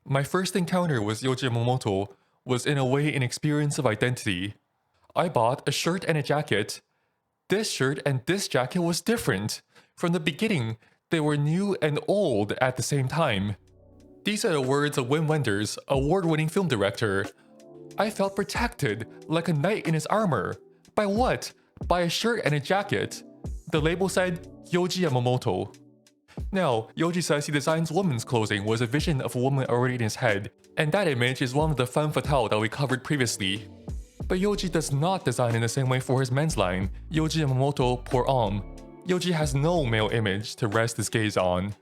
My first encounter with Yohji Yamamoto was in a way an experience of identity. I bought a shirt and a jacket. This shirt and this jacket was different. From the beginning, they were new and old at the same time. These are the words of Wim Wenders, award-winning film director. I felt protected, like a knight in his armor. By what? By a shirt and a jacket. The label said, Yohji Yamamoto. Now, Yohji says he designs women's clothing was a vision of a woman already in his head, and that image is one of the femme fatale that we covered previously. But Yohji does not design in the same way for his men's line, Yohji Yamamoto pour homme. Yohji has no male image to rest his gaze on.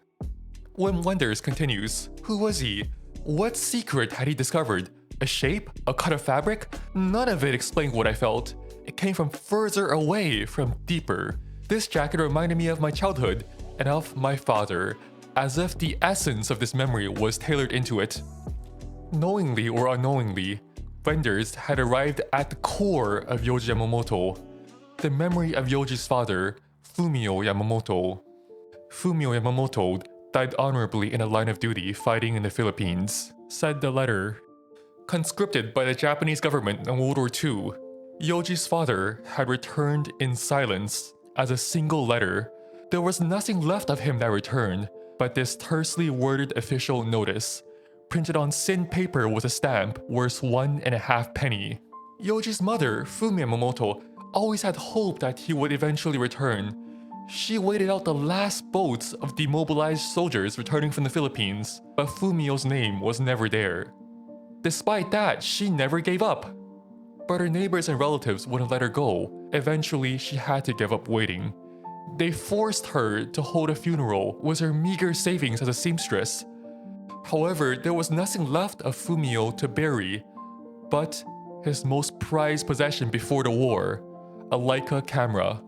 Wim Wenders continues, who was he? What secret had he discovered? A shape? A cut of fabric? None of it explained what I felt. It came from further away, from deeper. This jacket reminded me of my childhood, and of my father, as if the essence of this memory was tailored into it. Knowingly or unknowingly, Wenders had arrived at the core of Yohji Yamamoto, the memory of Yohji's father, Fumio Yamamoto. Fumio Yamamoto died honorably in a line of duty fighting in the Philippines, said the letter. Conscripted by the Japanese government in World War II, Yohji's father had returned in silence as a single letter. There was nothing left of him that returned, but this tersely worded official notice, printed on sin paper with a stamp worth 1.5 penny. Yohji's mother, Fumio Yamamoto, always had hope that he would eventually return. She waited out the last boats of demobilized soldiers returning from the Philippines, but Fumio's name was never there. Despite that, she never gave up. But her neighbors and relatives wouldn't let her go. Eventually, she had to give up waiting. They forced her to hold a funeral with her meager savings as a seamstress. However, there was nothing left of Fumio to bury, but his most prized possession before the war, a Leica camera.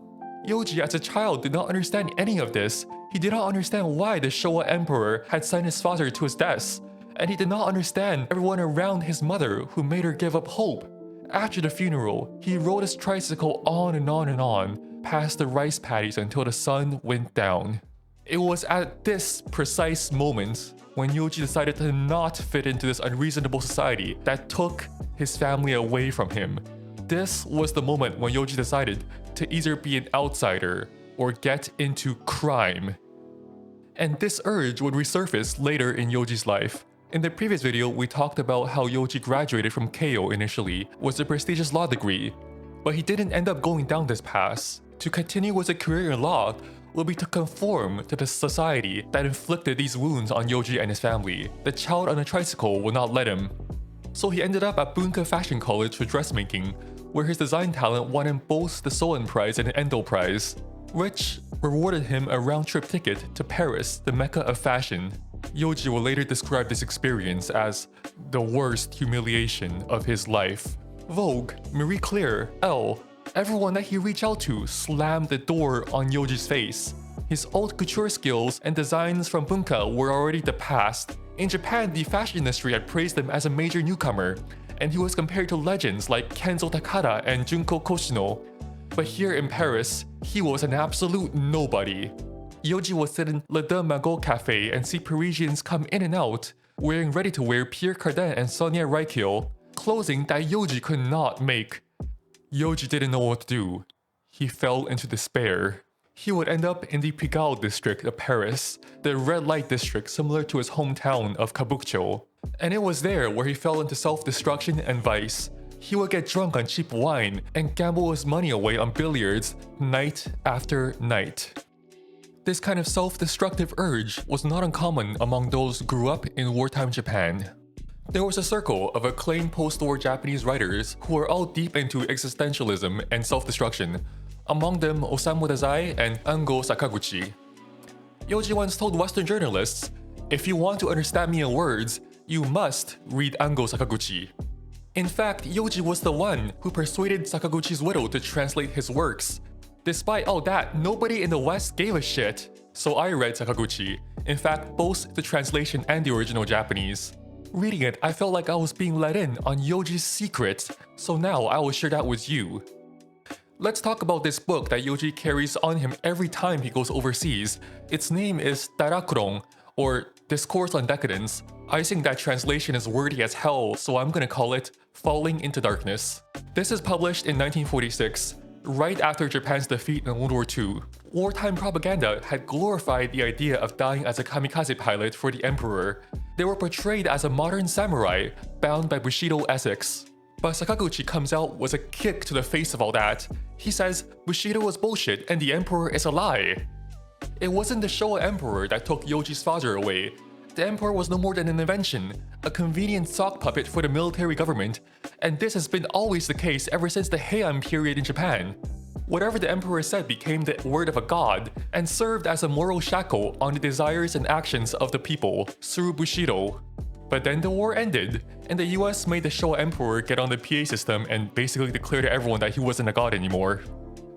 Yohji as a child did not understand any of this. He did not understand why the Showa emperor had sent his father to his death, and he did not understand everyone around his mother who made her give up hope. After the funeral, he rode his tricycle on and on and on, past the rice paddies until the sun went down. It was at this precise moment when Yohji decided to not fit into this unreasonable society that took his family away from him. This was the moment when Yohji decided to either be an outsider or get into crime. And this urge would resurface later in Yohji's life. In the previous video, we talked about how Yohji graduated from Keio initially with a prestigious law degree, but he didn't end up going down this path. To continue with a career in law would be to conform to the society that inflicted these wounds on Yohji and his family. The child on a tricycle would not let him. So he ended up at Bunka Fashion College for dressmaking, where his design talent won him both the Soen Prize and an Endo Prize, which rewarded him a round-trip ticket to Paris, the mecca of fashion. Yohji will later describe this experience as the worst humiliation of his life. Vogue, Marie Claire, Elle, everyone that he reached out to slammed the door on Yohji's face. His haute couture skills and designs from Bunka were already the past. In Japan, the fashion industry had praised him as a major newcomer, and he was compared to legends like Kenzo Takada and Junko Koshino. But here in Paris, he was an absolute nobody. Yohji would sit in Le Deux Magots cafe and see Parisians come in and out, wearing ready-to-wear Pierre Cardin and Sonia Rykiel, clothing that Yohji could not make. Yohji didn't know what to do. He fell into despair. He would end up in the Pigalle district of Paris, the red light district similar to his hometown of 𝗵𝗽𝘁𝗀. And it was there where he fell into self-destruction and vice. He would get drunk on cheap wine and gamble his money away on billiards night after night. This kind of self-destructive urge was not uncommon among those who grew up in wartime Japan. There was a circle of acclaimed post-war Japanese writers who were all deep into existentialism and self-destruction, among them Osamu Dazai and Ango Sakaguchi. Yohji once told Western journalists, "If you want to understand me in words, you must read Ango Sakaguchi." In fact, Yohji was the one who persuaded Sakaguchi's widow to translate his works. Despite all that, nobody in the West gave a shit, so I read Sakaguchi, in fact both the translation and the original Japanese. Reading it, I felt like I was being let in on Yohji's secrets, so now I will share that with you. Let's talk about this book that Yohji carries on him every time he goes overseas. Its name is Darakuron, or Discourse on Decadence, I think that translation is wordy as hell, so I'm gonna call it Falling into Darkness. This is published in 1946, right after Japan's defeat in World War II. Wartime propaganda had glorified the idea of dying as a kamikaze pilot for the emperor. They were portrayed as a modern samurai, bound by Bushido ethics. But Sakaguchi comes out with a kick to the face of all that. He says Bushido was bullshit and the emperor is a lie. It wasn't the Showa emperor that took Yohji's father away. The emperor was no more than an invention, a convenient sock puppet for the military government, and this has been always the case ever since the Heian period in Japan. Whatever the emperor said became the word of a god, and served as a moral shackle on the desires and actions of the people through Bushido. But then the war ended, and the US made the Showa emperor get on the PA system and basically declare to everyone that he wasn't a god anymore.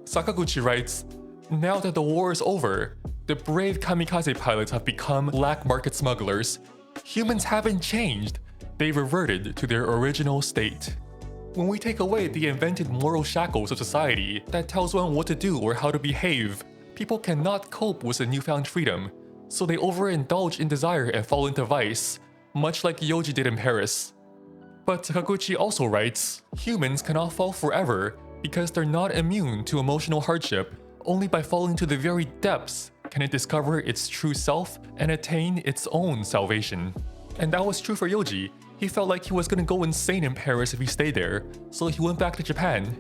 Sakaguchi writes, "Now that the war is over, the brave kamikaze pilots have become black market smugglers. Humans haven't changed, they reverted to their original state." When we take away the invented moral shackles of society that tells one what to do or how to behave, people cannot cope with the newfound freedom, so they overindulge in desire and fall into vice, much like Yohji did in Paris. But Sakaguchi also writes, humans cannot fall forever because they're not immune to emotional hardship. Only by falling to the very depths can it discover its true self and attain its own salvation. And that was true for Yohji. He felt like he was gonna go insane in Paris if he stayed there, so he went back to Japan.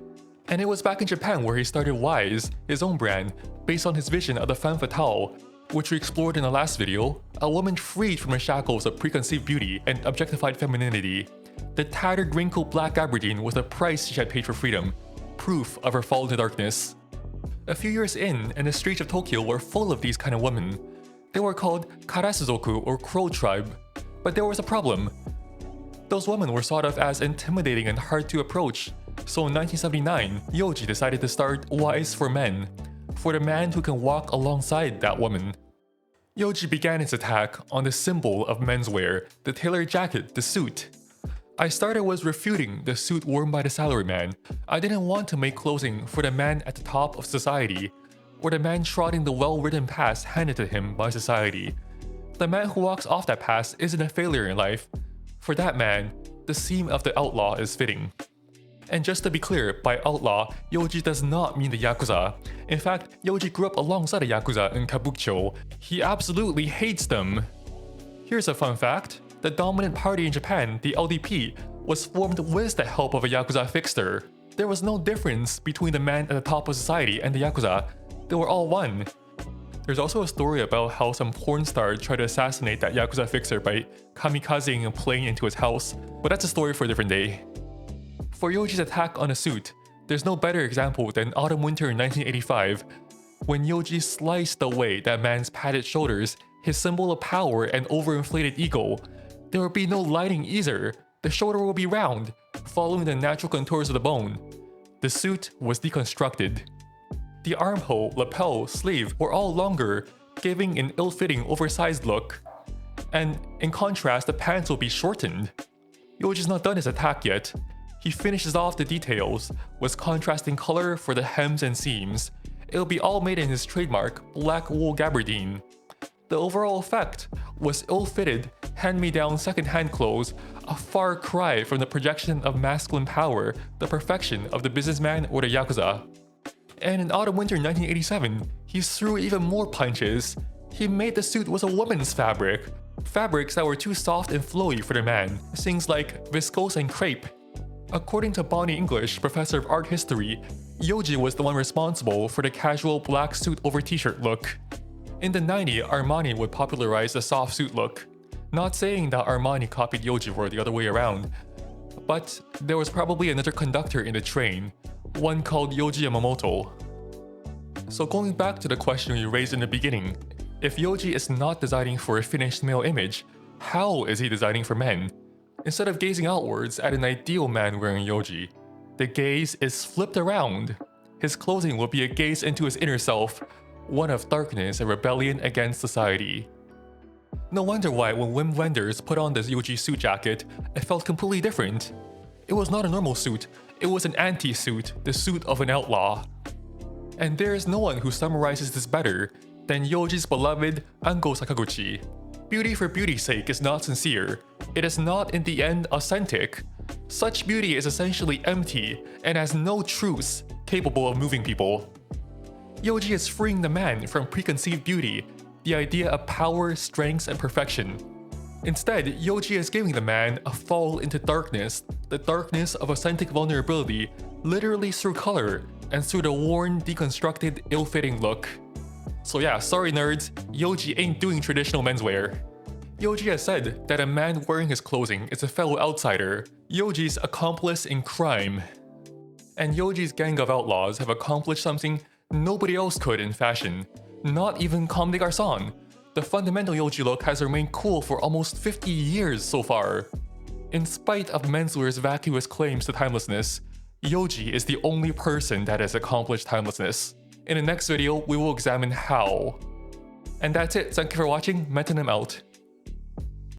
And it was back in Japan where he started Wise, his own brand, based on his vision of the femme fatale, which we explored in the last video, a woman freed from the shackles of preconceived beauty and objectified femininity. The tattered, wrinkled black gabardine was the price she had paid for freedom, proof of her fall into darkness. A few years in, and the streets of Tokyo were full of these kind of women. They were called Karasuzoku or Crow Tribe. But there was a problem. Those women were thought of as intimidating and hard to approach, so in 1979, Yohji decided to start Wise for Men, for the man who can walk alongside that woman. Yohji began his attack on the symbol of menswear, the tailored jacket, the suit. I started with refuting the suit worn by the salaryman. I didn't want to make clothing for the man at the top of society, or the man trotting the well-written path handed to him by society. The man who walks off that path isn't a failure in life. For that man, the theme of the outlaw is fitting. And just to be clear, by outlaw, Yohji does not mean the Yakuza. In fact, Yohji grew up alongside the Yakuza in Kabukicho. He absolutely hates them. Here's a fun fact. The dominant party in Japan, the LDP, was formed with the help of a Yakuza fixer. There was no difference between the man at the top of society and the Yakuza. They were all one. There's also a story about how some porn star tried to assassinate that Yakuza fixer by kamikazing a plane into his house, but that's a story for a different day. For Yohji's attack on a suit, there's no better example than Autumn-Winter in 1985, when Yohji sliced away that man's padded shoulders, his symbol of power and overinflated ego. There would be no lining either. The shoulder will be round, following the natural contours of the bone. The suit was deconstructed. The armhole, lapel, sleeve were all longer, giving an ill-fitting, oversized look. And in contrast, the pants will be shortened. Yohji's not done his attack yet. He finishes off the details with contrasting color for the hems and seams. It'll be all made in his trademark, black wool gabardine. The overall effect was ill-fitted, hand-me-down second-hand clothes, a far cry from the projection of masculine power, the perfection of the businessman or the Yakuza. And in Autumn-Winter 1987, he threw even more punches. He made the suit with a woman's fabric. Fabrics that were too soft and flowy for the man, things like viscose and crepe. According to Bonnie English, professor of art history, Yohji was the one responsible for the casual black suit over t-shirt look. In the 90s, Armani would popularize the soft suit look. Not saying that Armani copied Yohji or the other way around, but there was probably another conductor in the train, one called Yohji Yamamoto. So going back to the question we raised in the beginning, if Yohji is not designing for a finished male image, how is he designing for men? Instead of gazing outwards at an ideal man wearing Yohji, the gaze is flipped around. His clothing will be a gaze into his inner self, one of darkness and rebellion against society. No wonder why when Wenders put on this Yohji suit jacket, it felt completely different. It was not a normal suit, it was an anti-suit, the suit of an outlaw. And there is no one who summarizes this better than Yohji's beloved Ango Sakaguchi. Beauty for beauty's sake is not sincere. It is not in the end authentic. Such beauty is essentially empty and has no truths capable of moving people. Yohji is freeing the man from preconceived beauty, the idea of power, strength, and perfection. Instead, Yohji is giving the man a fall into darkness, the darkness of authentic vulnerability, literally through color and through the worn, deconstructed, ill-fitting look. So yeah, sorry nerds, Yohji ain't doing traditional menswear. Yohji has said that a man wearing his clothing is a fellow outsider, Yohji's accomplice in crime. And Yohji's gang of outlaws have accomplished something nobody else could in fashion, not even Comme des Garçons. The fundamental Yohji look has remained cool for almost 50 years so far. In spite of menswear's vacuous claims to timelessness, Yohji is the only person that has accomplished timelessness. In the next video, we will examine how. And that's it, thank you for watching, Metanym out.